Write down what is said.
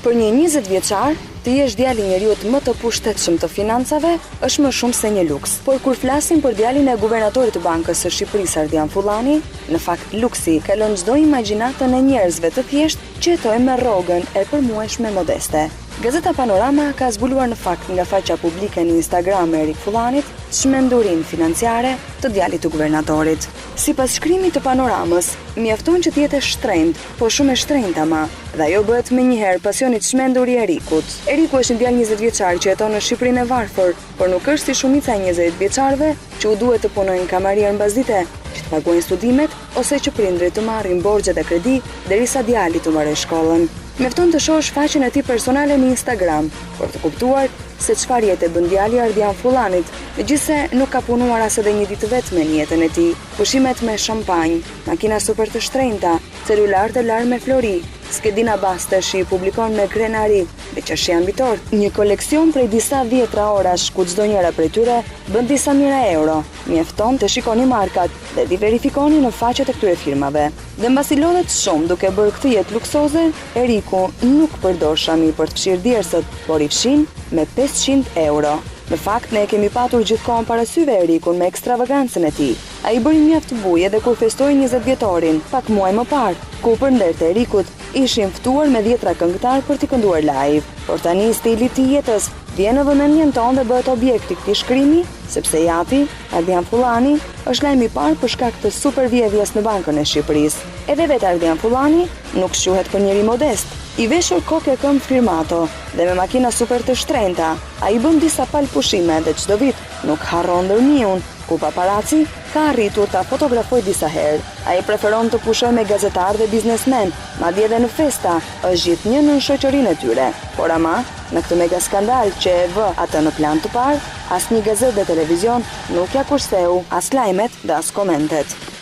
Për një 20 vjeçar, të jesh djali i njeriut më të pushtetshëm të financave është më shumë se një luks. Por kur flasim për djalin e guvernatorit të Bankës së Shqipërisë Ardian Fullani, në fakt luksi ka lënë çdo imagjinatën e njerëzve të thjeshtë që jetojnë me rrogën e përmueshme modeste. Gazeta Panorama ka zbuluar në fakt nga faqja publike në Instagram e Erik Fullanit çmendurinë financiare të djalit të guvernatorit. Sipas shkrimit të Panoramës, mjafton që të jetë shtrenjtë, po shumë e shtrenjtë ama, dhe ajo bëhet menjëherë pasioni i çmendur i Erikut. Eriku është një djalë 20 vjeçar që jeton në Shqipërinë e varfër, por nuk është si shumica e 20 vjeçarëve që u duhet të punojnë kamarier mbasdite, që të paguajnë studimet ose që prindrit të marrin borxhe dhe kredi derisa djali të mbarojë shkollën. Mjafton të shohësh faqen e tij personale në Instagram për të kuptuar se çfarë jete bën djali Ardian Fullanit, megjithse nuk ka punuar as edhe një ditë vetme në jetën e tij. Pushimet me shampanjë, makina super të shtrenjta, celular të larë me flori, skedina bastesh i publikon me krenari, veçashi ambitor, një koleksion prej disa dhjetra orash ku çdo njëra prej tyre bën disa mijëra euro. Mjafton të shikoni markat dhe t'i verifikoni në faqet e këtyre firmave. Dhe mbasi lodhet shumë duke bërë këtë jetë luksoze, Eriku nuk përdor shami për të fshirë djersët, por i fshin me 500 euro. Në fakt, ne kemi patur gjithkohën parasyve Erikun me ekstravagancën e tij. Ai bëri mjaft buje dhe kur festoi 20 vjetorin, pak muaj më parë, ku përndert e Erikut ishin ftuar me 10 këngëtar për t'i kënduar live. Por tani stili i tij jetës vjen në vëmendjen tonë dhe bëhet objekt i këtij shkrimi, sepse jati, Ardian Fullani, është lajmi i parë për shkak të supervjedhjes në Bankën e Shqipërisë. Edhe vetë Ardian Fullani nuk quhet për njeri modest. I veshur kokë e këmbë firmato dhe me makina super të shtrenjta, ai bën disa palë pushime dhe çdo vit nuk harron ndërmiun, ku paparaci ka arritur ta fotografoj disa herë. Ai preferon të pushoj me gazetarë dhe biznesmen, madje edhe në festa është gjithnjë në shoqërinë e tyre. Por ama, në këtë mega skandal që e vë atë në plan të parë, asnjë gazetë dhe televizion nuk ja kurseu as lajmet dhe as komentet.